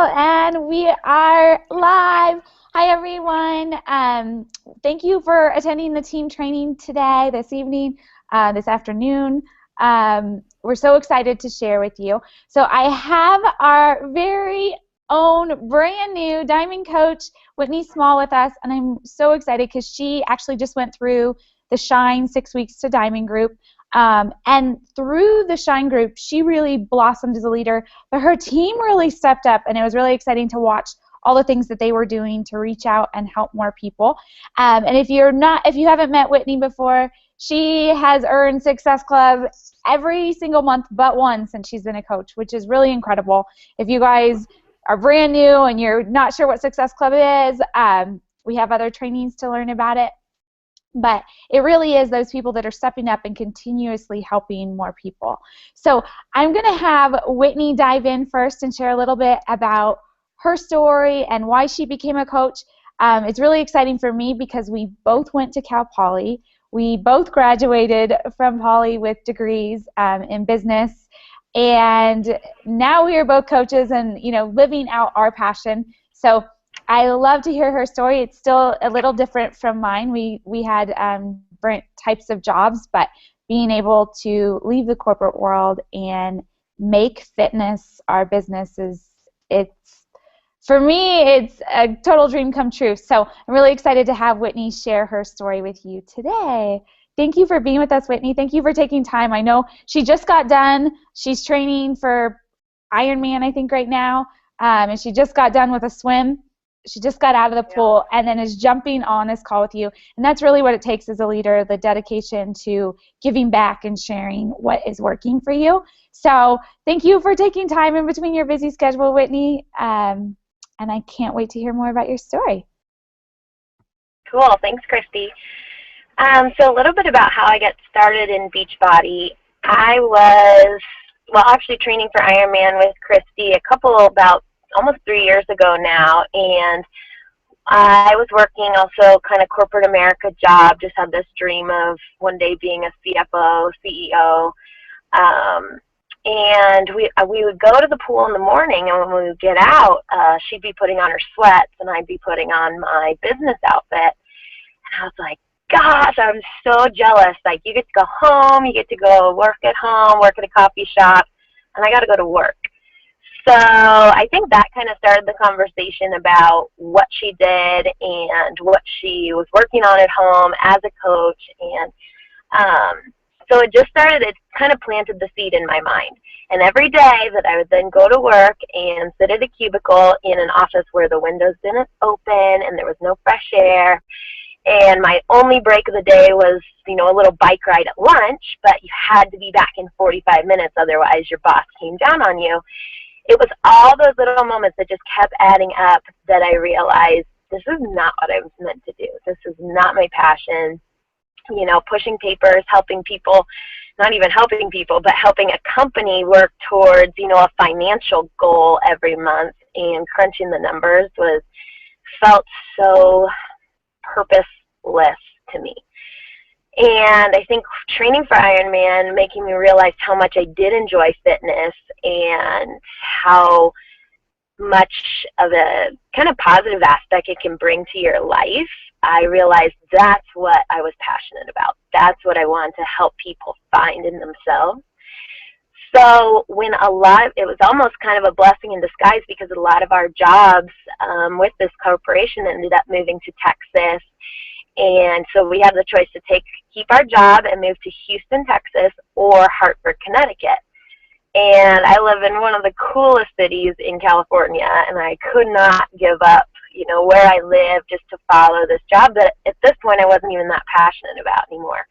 And we are live. Hi, everyone. Thank you for attending the team training today, this evening, this afternoon. We're so excited to share with you. So I have our very own brand new Diamond coach, Whitney Small, with us, and I'm so excited because she actually just went through the Shine 6 Weeks to Diamond group. And through the Shine group, she really blossomed as a leader, but her team really stepped up, and it was really exciting to watch all the things that they were doing to reach out and help more people. And if you haven't met Whitney before, she has earned Success Club every single month but one since she's been a coach, which is really incredible. If you guys are brand new and you're not sure what Success Club is, we have other trainings to learn about it. But it really is those people that are stepping up and continuously helping more people. So I'm going to have Whitney dive in first and share a little bit about her story and why she became a coach. It's really exciting for me because we both went to Cal Poly. We both graduated from Poly with degrees in business. And now we are both coaches and, living out our passion. So I love to hear her story. It's still a little different from mine. We had different types of jobs, but being able to leave the corporate world and make fitness our business for me, it's a total dream come true. So I'm really excited to have Whitney share her story with you today. Thank you for being with us, Whitney. Thank you for taking time. I know she just got done. She's training for Ironman, I think, right now, and she just got done with a swim. She just got out of the pool and then is jumping on this call with you. And that's really what it takes as a leader, the dedication to giving back and sharing what is working for you. So thank you for taking time in between your busy schedule, Whitney. And I can't wait to hear more about your story. Cool. Thanks, Christy. So a little bit about how I got started in Beachbody. I was, actually training for Ironman with Christy about almost 3 years ago now, and I was working also kind of corporate America job, just had this dream of one day being a CFO, CEO, and we would go to the pool in the morning, and when we would get out, she'd be putting on her sweats, and I'd be putting on my business outfit, and I was like, gosh, I'm so jealous. Like, you get to go home, you get to go work at home, work at a coffee shop, and I got to go to work. So I think that kind of started the conversation about what she did and what she was working on at home as a coach. And so it kind of planted the seed in my mind. And every day that I would then go to work and sit at a cubicle in an office where the windows didn't open and there was no fresh air, and my only break of the day was, a little bike ride at lunch, but you had to be back in 45 minutes, otherwise your boss came down on you. It was all those little moments that just kept adding up that I realized this is not what I was meant to do. This is not my passion. Pushing papers, helping people, not even helping people, but helping a company work towards, a financial goal every month, and crunching the numbers felt so purposeless to me. And I think training for Ironman making me realize how much I did enjoy fitness and how much of a kind of positive aspect it can bring to your life. I realized that's what I was passionate about. That's what I wanted to help people find in themselves. So it was almost kind of a blessing in disguise, because a lot of our jobs with this corporation ended up moving to Texas. And so we had the choice to keep our job and move to Houston, Texas, or Hartford, Connecticut. And I live in one of the coolest cities in California, and I could not give up, where I live just to follow this job that at this point I wasn't even that passionate about anymore.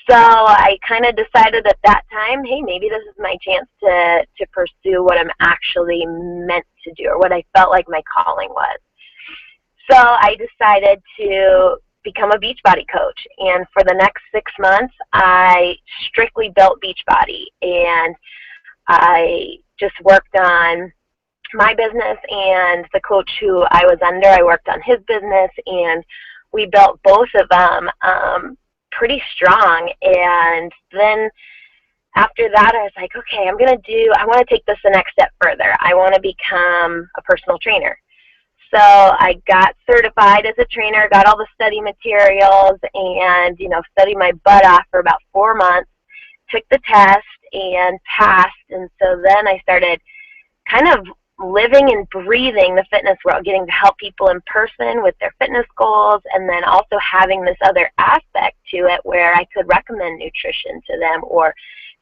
So I kind of decided at that time, hey, maybe this is my chance to pursue what I'm actually meant to do, or what I felt like my calling was. So I decided to become a Beachbody coach, and for the next 6 months, I strictly built Beachbody, and I just worked on my business, and the coach who I was under, I worked on his business, and we built both of them pretty strong. And then after that, I was like, okay, I want to take this the next step further. I want to become a personal trainer. So I got certified as a trainer, got all the study materials, and, studied my butt off for about 4 months, took the test, and passed. And so then I started kind of living and breathing the fitness world, getting to help people in person with their fitness goals, and then also having this other aspect to it where I could recommend nutrition to them or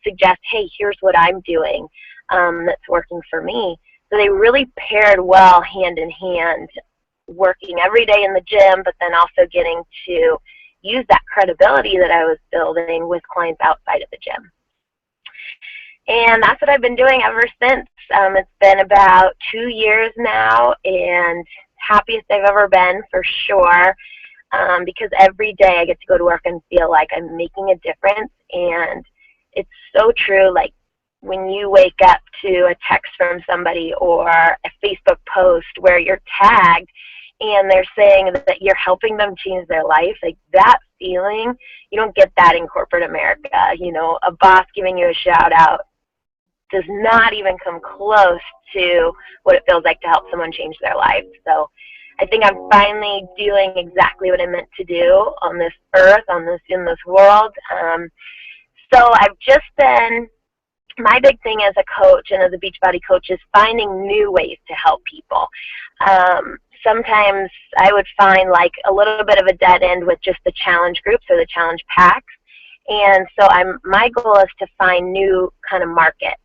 suggest, hey, here's what I'm doing that's working for me. So they really paired well hand in hand, working every day in the gym, but then also getting to use that credibility that I was building with clients outside of the gym. And that's what I've been doing ever since. It's been about 2 years now, and happiest I've ever been for sure, because every day I get to go to work and feel like I'm making a difference. And it's so true, like when you wake up to a text from somebody or a Facebook post where you're tagged and they're saying that you're helping them change their life, like that feeling, you don't get that in corporate America. A boss giving you a shout out does not even come close to what it feels like to help someone change their life. So I think I'm finally doing exactly what I meant to do on this earth, in this world. So I've just been, my big thing as a coach and as a Beachbody coach is finding new ways to help people. Sometimes I would find like a little bit of a dead end with just the challenge groups or the challenge packs. And so my goal is to find new kind of markets.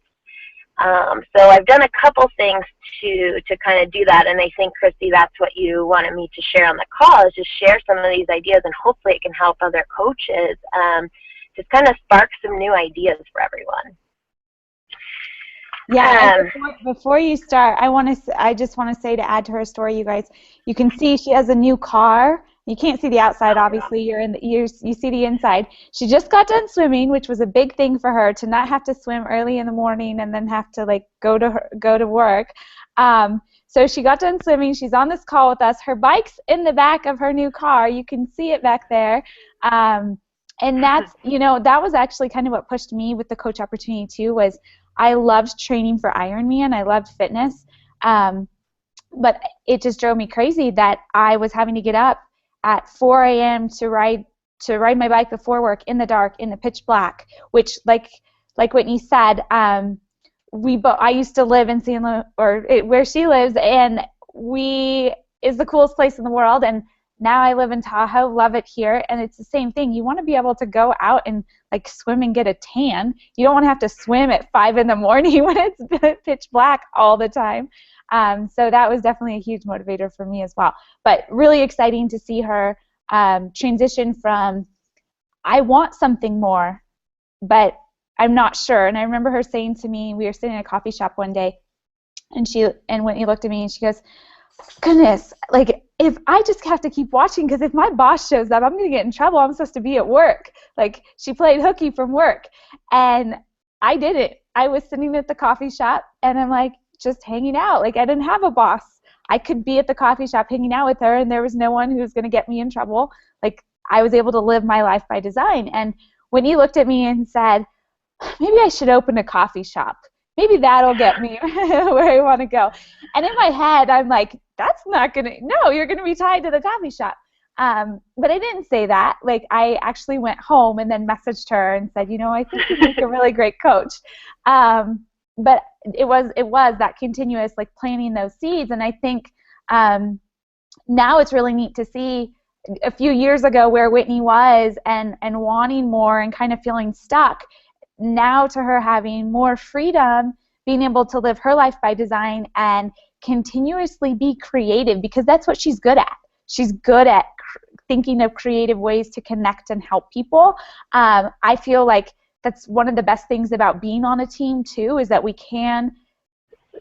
So I've done a couple things to kind of do that, and I think, Christy, that's what you wanted me to share on the call, is just share some of these ideas, and hopefully it can help other coaches just kind of spark some new ideas for everyone. Yeah, before you start, I just want to say, to add to her story, you guys, you can see she has a new car. You can't see the outside, obviously. You see the inside. She just got done swimming, which was a big thing for her, to not have to swim early in the morning and then have to like go to work. So she got done swimming. She's on this call with us. Her bike's in the back of her new car. You can see it back there. And that's, that was actually kind of what pushed me with the coach opportunity too, was I loved training for Ironman. I loved fitness. But it just drove me crazy that I was having to get up at 4 a.m. to ride my bike before work in the dark, in the pitch black, which, like Whitney said, I used to live in where she lives, and is the coolest place in the world, and now I live in Tahoe, love it here, and it's the same thing. You want to be able to go out and like swim and get a tan. You don't want to have to swim at 5 in the morning when it's pitch black all the time. So that was definitely a huge motivator for me as well. But really exciting to see her transition from, I want something more, but I'm not sure. And I remember her saying to me, we were sitting in a coffee shop one day, and Whitney looked at me and she goes, goodness, like if I just have to keep watching, because if my boss shows up, I'm going to get in trouble. I'm supposed to be at work. Like, she played hooky from work. And I didn't. I was sitting at the coffee shop, and I'm like, just hanging out. Like, I didn't have a boss. I could be at the coffee shop hanging out with her, and there was no one who was going to get me in trouble. Like, I was able to live my life by design. And when he looked at me and said, maybe I should open a coffee shop. Maybe that'll get me where I want to go. And in my head, I'm like, that's not going to, no, you're going to be tied to the coffee shop. But I didn't say that. Like, I actually went home and then messaged her and said, I think you make a really great coach. But it was that continuous, like, planting those seeds. And I think now it's really neat to see a few years ago where Whitney was and wanting more and kind of feeling stuck, now to her having more freedom, being able to live her life by design and continuously be creative, because that's what she's good at. She's good at thinking of creative ways to connect and help people. I feel like that's one of the best things about being on a team too, is that we can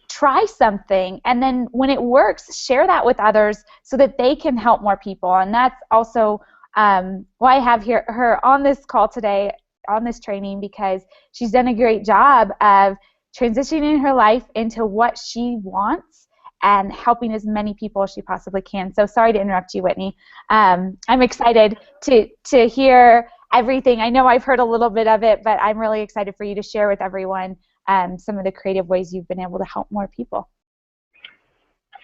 try something, and then when it works, share that with others so that they can help more people. And that's also why I have her on this call today, on this training, because she's done a great job of transitioning her life into what she wants and helping as many people as she possibly can. So sorry to interrupt you, Whitney. I'm excited to hear everything. I know I've heard a little bit of it, but I'm really excited for you to share with everyone some of the creative ways you've been able to help more people.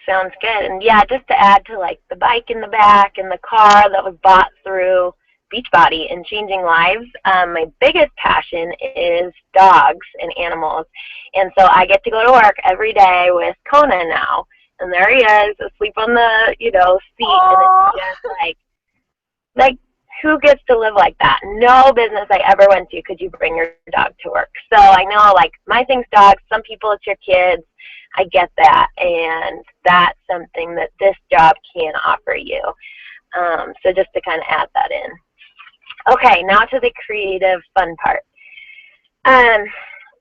Sounds good. And yeah, just to add to like the bike in the back and the car that was bought through Beachbody and changing lives, my biggest passion is dogs and animals. And so I get to go to work every day with Kona now. And there he is, asleep on the, seat. Aww. And it's just like, who gets to live like that? No business I ever went to could you bring your dog to work. So I know, like, my thing's dogs. Some people it's your kids. I get that, and that's something that this job can offer you. So just to kind of add that in. Okay, now to the creative fun part.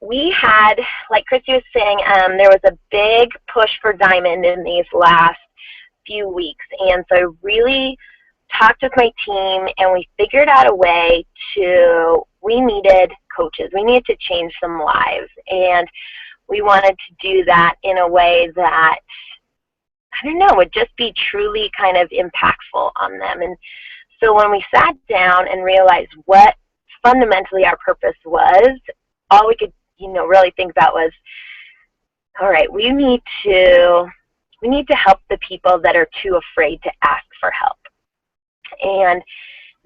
We had, like Christy was saying, there was a big push for Diamond in these last few weeks, and so I really talked with my team, and we figured out a way we needed coaches. We needed to change some lives, and we wanted to do that in a way that, I don't know, would just be truly kind of impactful on them. And so when we sat down and realized what fundamentally our purpose was, all we could, really think about was, all right, we need to help the people that are too afraid to ask for help. And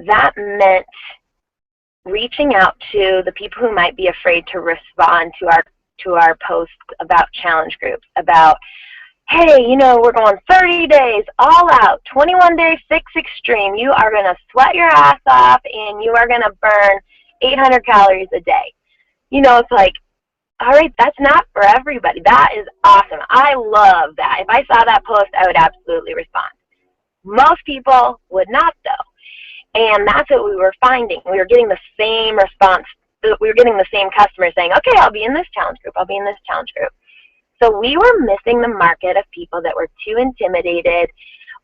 that meant reaching out to the people who might be afraid to respond to our posts about challenge groups, about, hey, we're going 30 days all out, 21-day fix extreme. You are going to sweat your ass off and you are going to burn 800 calories a day. It's like, all right, that's not for everybody. That is awesome. I love that. If I saw that post, I would absolutely respond. Most people would not, though. And that's what we were finding. We were getting the same response. We were getting the same customers saying, okay, I'll be in this challenge group. I'll be in this challenge group. So we were missing the market of people that were too intimidated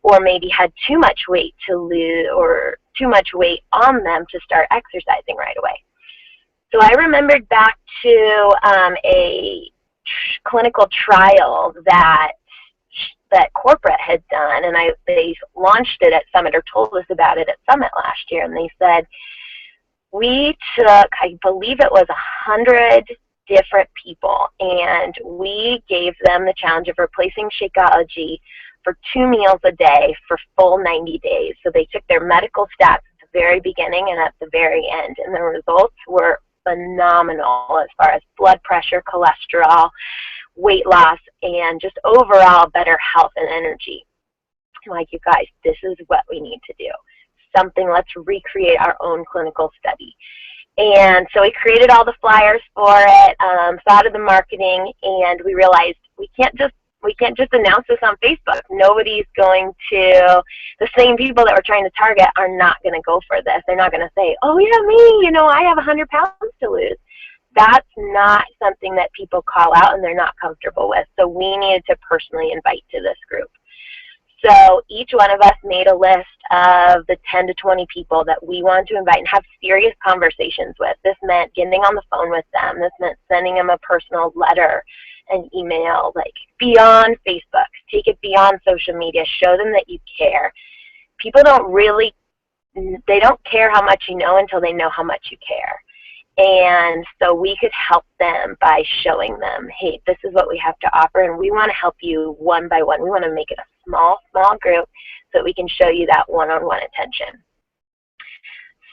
or maybe had too much weight to lose or too much weight on them to start exercising right away. So I remembered back to a clinical trial that corporate had done, and they launched it at Summit, or told us about it at Summit last year, and they said, we took, I believe it was 100 different people, and we gave them the challenge of replacing Shakeology for 2 meals a day for full 90 days. So they took their medical stats at the very beginning and at the very end, and the results were phenomenal as far as blood pressure, cholesterol, weight loss, and just overall better health and energy. I'm like, you guys, this is what we need to do. Let's recreate our own clinical study. And so we created all the flyers for it, thought of the marketing, and we realized we can't just announce this on Facebook. Nobody's going to, the same people that we're trying to target are not going to go for this. They're not going to say, oh yeah, me, I have 100 pounds to lose. That's not something that people call out and they're not comfortable with. So we needed to personally invite to this group. So each one of us made a list of the 10 to 20 people that we wanted to invite and have serious conversations with. This meant getting on the phone with them. This meant sending them a personal letter, an email, like beyond Facebook. Take it beyond social media. Show them that you care. People they don't care how much you know until they know how much you care. And so we could help them by showing them, hey, this is what we have to offer, and we want to help you one by one. We want to make it a small group so that we can show you that one-on-one attention.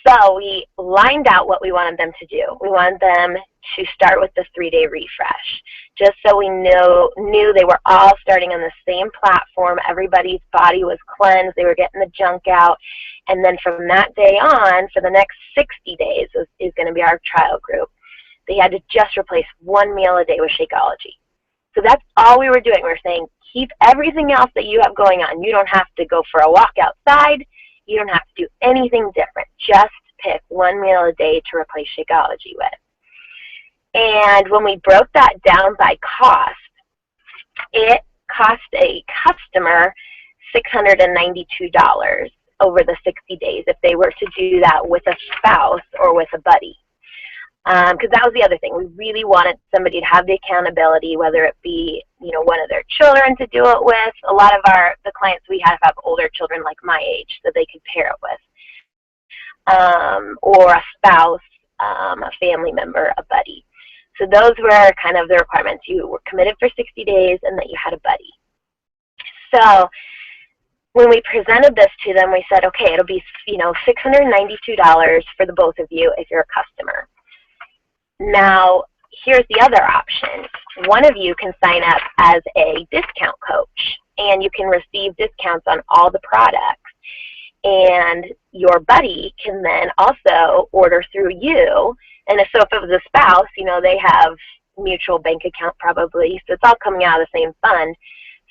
So we lined out what we wanted them to do. We wanted them to start with the 3-day refresh, just so we knew they were all starting on the same platform. Everybody's body was cleansed. They were getting the junk out. And then from that day on, for the next 60 days is going to be our trial group. They had to just replace 1 meal a day with Shakeology. So that's all we were doing. We were saying, keep everything else that you have going on. You don't have to go for a walk outside. You don't have to do anything different. Just pick 1 meal a day to replace Shakeology with. And when we broke that down by cost, it cost a customer $692 over the 60 days if they were to do that with a spouse or with a buddy. Because that was the other thing. We really wanted somebody to have the accountability, whether it be, one of their children to do it with. A lot of the clients we have older children like my age that they could pair it with. or a spouse, a family member, a buddy. So those were kind of the requirements. You were committed for 60 days and that you had a buddy. So when we presented this to them, we said, okay, it'll be, $692 for the both of you if you're a customer. Now, here's the other option. One of you can sign up as a discount coach, and you can receive discounts on all the products. And your buddy can then also order through you. And so if it was a spouse, they have mutual bank account probably, so it's all coming out of the same fund.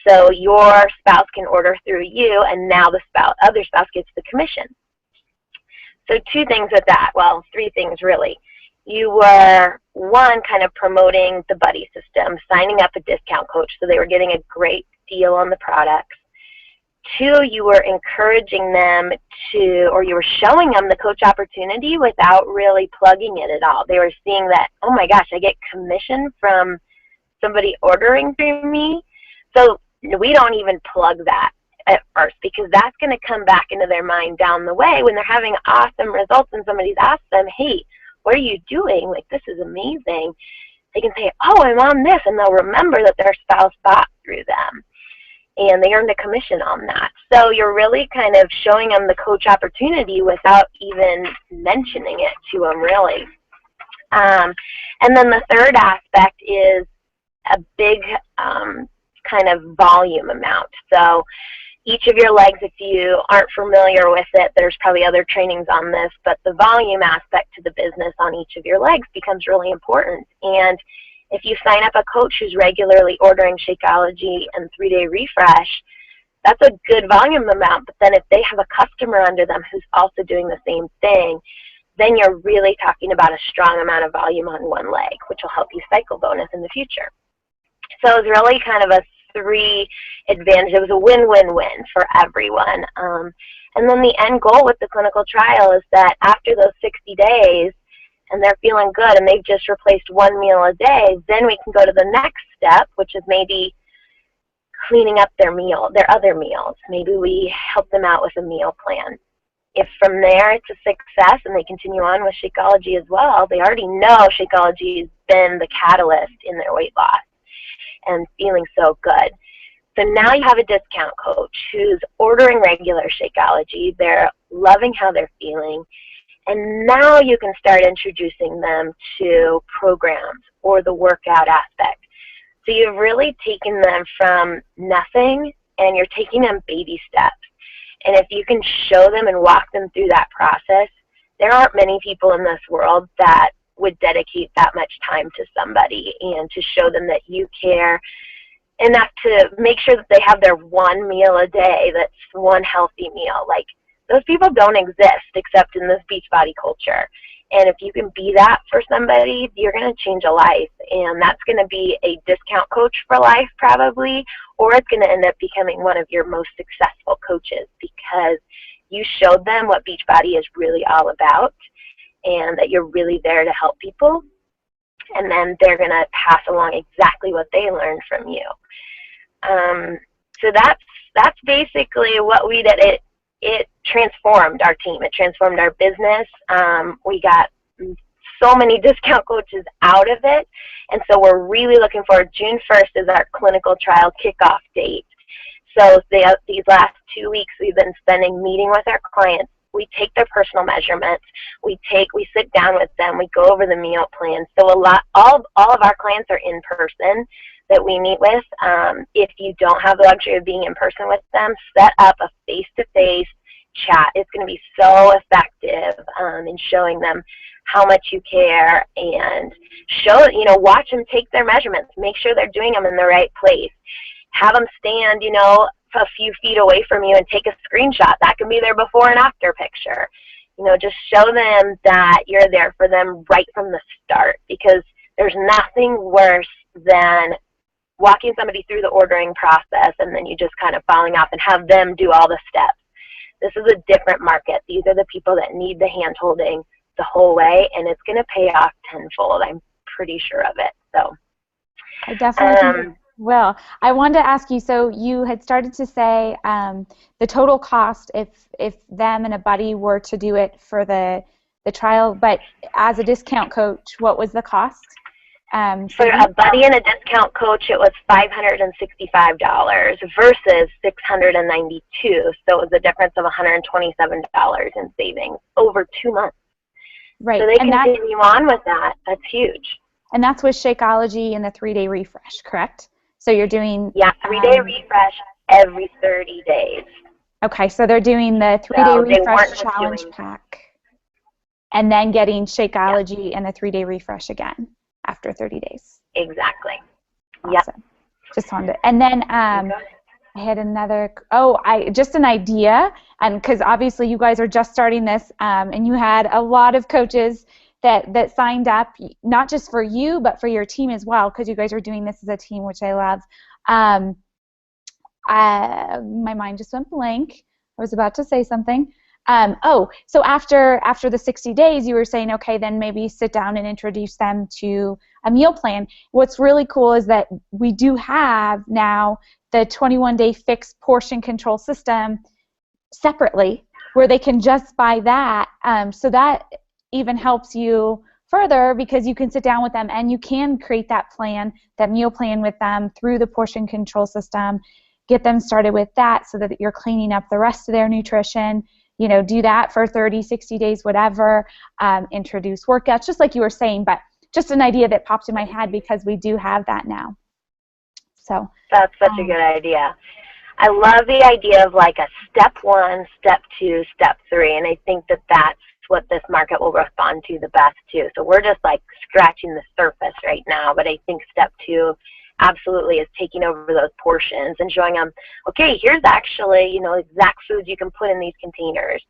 So your spouse can order through you, and now the other spouse gets the commission. So two things with that. Well, three things really. You were, one, kind of promoting the buddy system, signing up a discount coach, so they were getting a great deal on the products. Two, you were encouraging them or you were showing them the coach opportunity without really plugging it at all. They were seeing that, oh my gosh, I get commission from somebody ordering through me. So we don't even plug that at first, because that's going to come back into their mind down the way when they're having awesome results and somebody's asked them, hey, what are you doing? Like, this is amazing. They can say, oh, I'm on this, and they'll remember that their spouse bought through them, and they earned a commission on that. So you're really kind of showing them the coach opportunity without even mentioning it to them, really. And then the third aspect is a big kind of volume amount. So each of your legs, if you aren't familiar with it, there's probably other trainings on this, but the volume aspect to the business on each of your legs becomes really important. And if you sign up a coach who's regularly ordering Shakeology and 3-Day Refresh, that's a good volume amount. But then if they have a customer under them who's also doing the same thing, then you're really talking about a strong amount of volume on one leg, which will help you cycle bonus in the future. So it was really kind of a three advantage. It was a win-win-win for everyone. And then the end goal with the clinical trial is that after those 60 days, and they're feeling good and they've just replaced one meal a day, then we can go to the next step, which is maybe cleaning up their other meals. Maybe we help them out with a meal plan. If from there it's a success and they continue on with Shakeology as well, they already know Shakeology has been the catalyst in their weight loss and feeling so good. So now you have a discount coach who's ordering regular Shakeology. They're loving how they're feeling. And now you can start introducing them to programs or the workout aspect. So you've really taken them from nothing, and you're taking them baby steps. And if you can show them and walk them through that process, there aren't many people in this world that would dedicate that much time to somebody and to show them that you care enough to make sure that they have their one meal a day that's one healthy meal. Like, those people don't exist except in this Beachbody culture. And if you can be that for somebody, you're going to change a life. And that's going to be a discount coach for life probably, or it's going to end up becoming one of your most successful coaches because you showed them what Beachbody is really all about and that you're really there to help people. And then they're going to pass along exactly what they learned from you. So that's basically what we did. It transformed our team. It transformed our business. We got so many discount coaches out of it. And so we're really looking forward. June 1st is our clinical trial kickoff date. So these last 2 weeks we've been spending meeting with our clients. We take their personal measurements. We sit down with them. We go over the meal plan. So all of our clients are in person that we meet with. If you don't have the luxury of being in person with them, set up a face-to-face chat. It's going to be so effective in showing them how much you care, and watch them take their measurements. Make sure they're doing them in the right place. Have them stand, a few feet away from you and take a screenshot. That can be their before and after picture. Just show them that you're there for them right from the start, because there's nothing worse than walking somebody through the ordering process and then you just kind of falling off and have them do all the steps. This is a different market. These are the people that need the hand-holding the whole way, and it's going to pay off tenfold. I'm pretty sure of it. So I definitely think Well, I wanted to ask you, so you had started to say the total cost if them and a buddy were to do it for the trial, but as a discount coach, what was the cost For saving? a buddy and a discount coach, it was $565 versus $692. So it was a difference of $127 in savings over 2 months. Right, So they and continue on with that. That's huge. that's with Shakeology and the 3-day refresh, correct? So you're doing Yeah, 3-day refresh every 30 days. okay, so they're doing the 3-day So they refresh weren't just challenge doing pack, and then getting yeah, Shakeology and the 3-day refresh again after 30 days. exactly. Yep. Awesome. Just wanted to, and then I had another, just an idea, and because obviously you guys are just starting this, and you had a lot of coaches that signed up, not just for you, but for your team as well, because you guys are doing this as a team, which I love. My mind just went blank. I was about to say something. So after the 60 days, you were saying, okay, then maybe sit down and introduce them to a meal plan. What's really cool is that we do have now the 21-day fixed portion control system separately, where they can just buy that. So that even helps you further because you can sit down with them and you can create that plan, that meal plan with them through the portion control system, get them started with that so that you're cleaning up the rest of their nutrition. Do that for 30, 60 days, whatever, introduce workouts, just like you were saying, but just an idea that popped in my head because we do have that now. So that's such a good idea. I love the idea of like a step 1, step 2, step 3, and I think that that's what this market will respond to the best too. So we're just like scratching the surface right now, but I think step 2 absolutely is taking over those portions and showing them, okay, here's actually, exact foods you can put in these containers.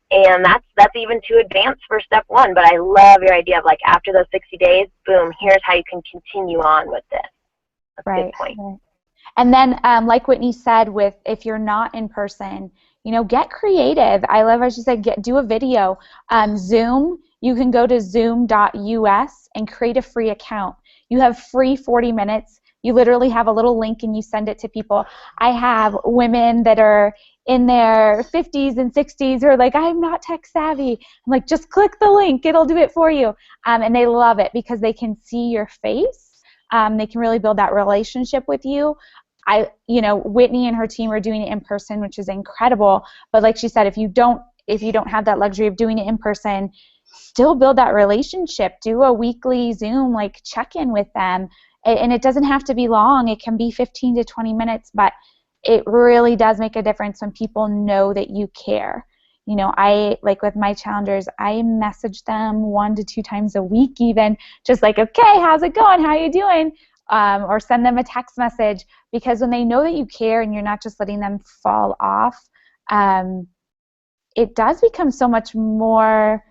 And that's even too advanced for step 1, but I love your idea of like after those 60 days, boom, here's how you can continue on with this. That's a good point. Right. And then, like Whitney said, if you're not in person, get creative. I love how she said, do a video. Zoom, you can go to zoom.us and create a free account. You have free 40 minutes. You literally have a little link and you send it to people. I have women that are in their 50s and 60s who are like, I'm not tech savvy. I'm like, just click the link. It'll do it for you. And they love it because they can see your face. They can really build that relationship with you. Whitney and her team are doing it in person, which is incredible. But like she said, if you don't have that luxury of doing it in person, still build that relationship. Do a weekly Zoom, like check in with them. And it doesn't have to be long. It can be 15 to 20 minutes, but it really does make a difference when people know that you care. I, like with my challengers, I message them 1 to 2 times a week even, just like, okay, how's it going? How you doing? Or send them a text message, because when they know that you care and you're not just letting them fall off, it does become so much more,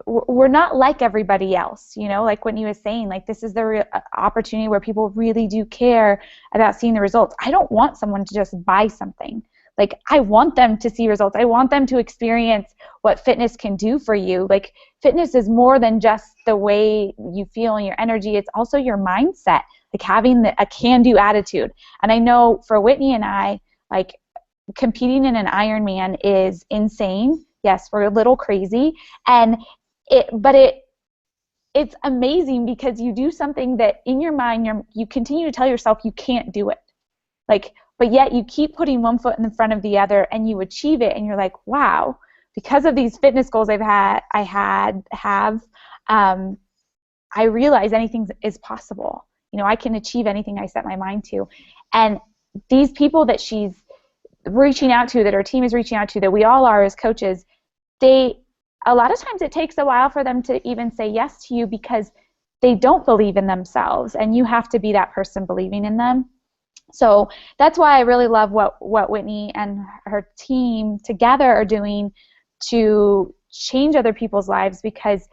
we're not like everybody else, like Whitney was saying, like this is the real opportunity where people really do care about seeing the results. I don't want someone to just buy something. Like, I want them to see results. I want them to experience what fitness can do for you. Like, fitness is more than just the way you feel and your energy. It's also your mindset, like having a can-do attitude. And I know for Whitney and I, like, competing in an Ironman is insane. Yes, we're a little crazy. But it's amazing because you do something that in your mind you continue to tell yourself you can't do it. But yet you keep putting one foot in front of the other and you achieve it, and you're like, wow, because of these fitness goals I realize anything is possible. I can achieve anything I set my mind to. And these people that she's reaching out to, that her team is reaching out to, that we all are as coaches, a lot of times it takes a while for them to even say yes to you because they don't believe in themselves, and you have to be that person believing in them. So that's why I really love what Whitney and her team together are doing to change other people's lives, because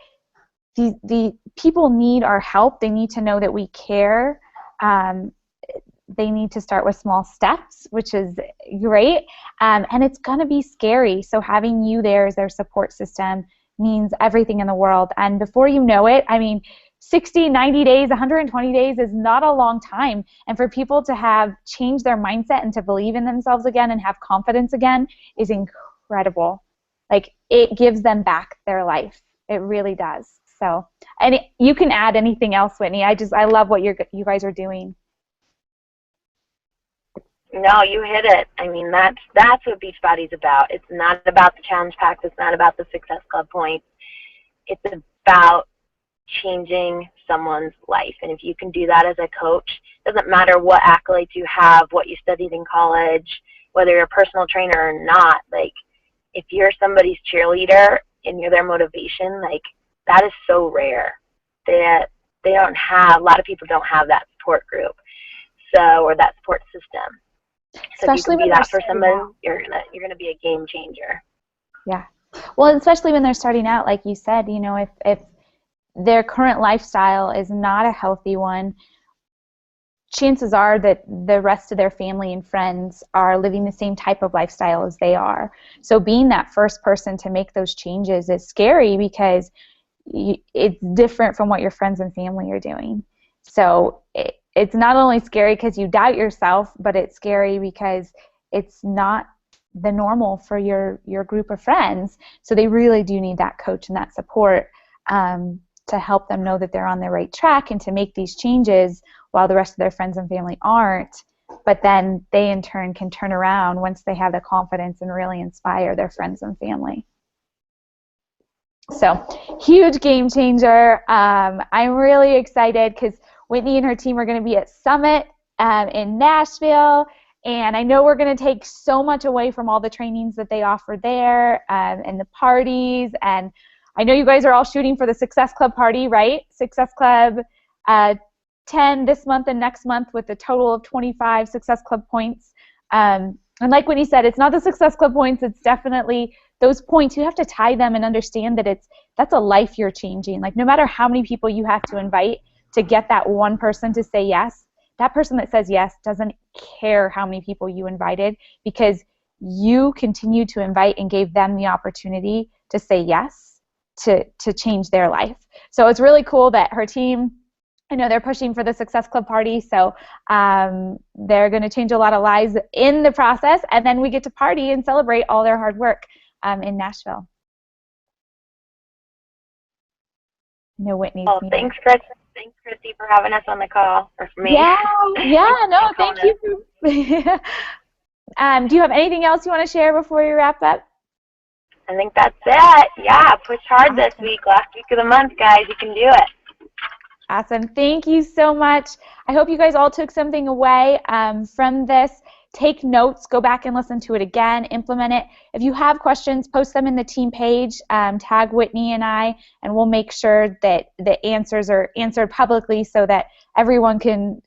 the people need our help. They need to know that we care. They need to start with small steps, which is great. And it's going to be scary. So having you there as their support system means everything in the world. And before you know it, I mean, 60, 90 days, 120 days is not a long time. And for people to have changed their mindset and to believe in themselves again and have confidence again is incredible. Like, it gives them back their life. It really does. So, and you can add anything else, Whitney. I love what you guys are doing. No, you hit it. I mean, that's what Beachbody's about. It's not about the challenge packs. It's not about the Success Club points. It's about changing someone's life. And if you can do that as a coach, it doesn't matter what accolades you have, what you studied in college, whether you're a personal trainer or not. Like, if you're somebody's cheerleader and you're their motivation, like, that is so rare. They don't have, a lot of people don't have that support group, or that support system. So if you can be that for someone, you're gonna be a game changer. Yeah. Well, especially when they're starting out, like you said, you know, if their current lifestyle is not a healthy one, chances are that the rest of their family and friends are living the same type of lifestyle as they are. So being that first person to make those changes is scary because it's different from what your friends and family are doing. So it's not only scary because you doubt yourself, but it's scary because it's not the normal for your group of friends. So they really do need that coach and that support to help them know that they're on the right track and to make these changes while the rest of their friends and family aren't. But then they in turn can turn around once they have the confidence and really inspire their friends and family. So, huge game changer. I'm really excited because Whitney and her team are going to be at Summit in Nashville, and I know we're going to take so much away from all the trainings that they offer there and the parties. And I know you guys are all shooting for the Success Club party, right? Success Club 10 this month and next month with a total of 25 Success Club points. And like Whitney said, it's not the Success Club points, it's definitely those points. You have to tie them and understand that that's a life you're changing. Like, no matter how many people you have to invite to get that one person to say yes, that person that says yes doesn't care how many people you invited, because you continue to invite and gave them the opportunity to say yes to change their life. So it's really cool that her team, I know they're pushing for the Success Club party, so they're going to change a lot of lives in the process, and then we get to party and celebrate all their hard work in Nashville. No, Whitney's muted. Thanks, Chris. Thanks, Christy, for having us on the call, or for me. Yeah, no, thank you. Do you have anything else you want to share before we wrap up? I think that's it. Yeah, push hard this week, last week of the month, guys. You can do it. Awesome. Thank you so much. I hope you guys all took something away from this. Take notes, go back and listen to it again, implement it. If you have questions, post them in the team page, tag Whitney and I, and we'll make sure that the answers are answered publicly so that everyone can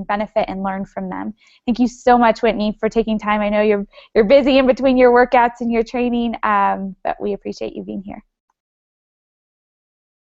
benefit and learn from them. Thank you so much, Whitney, for taking time. I know you're busy in between your workouts and your training, but we appreciate you being here.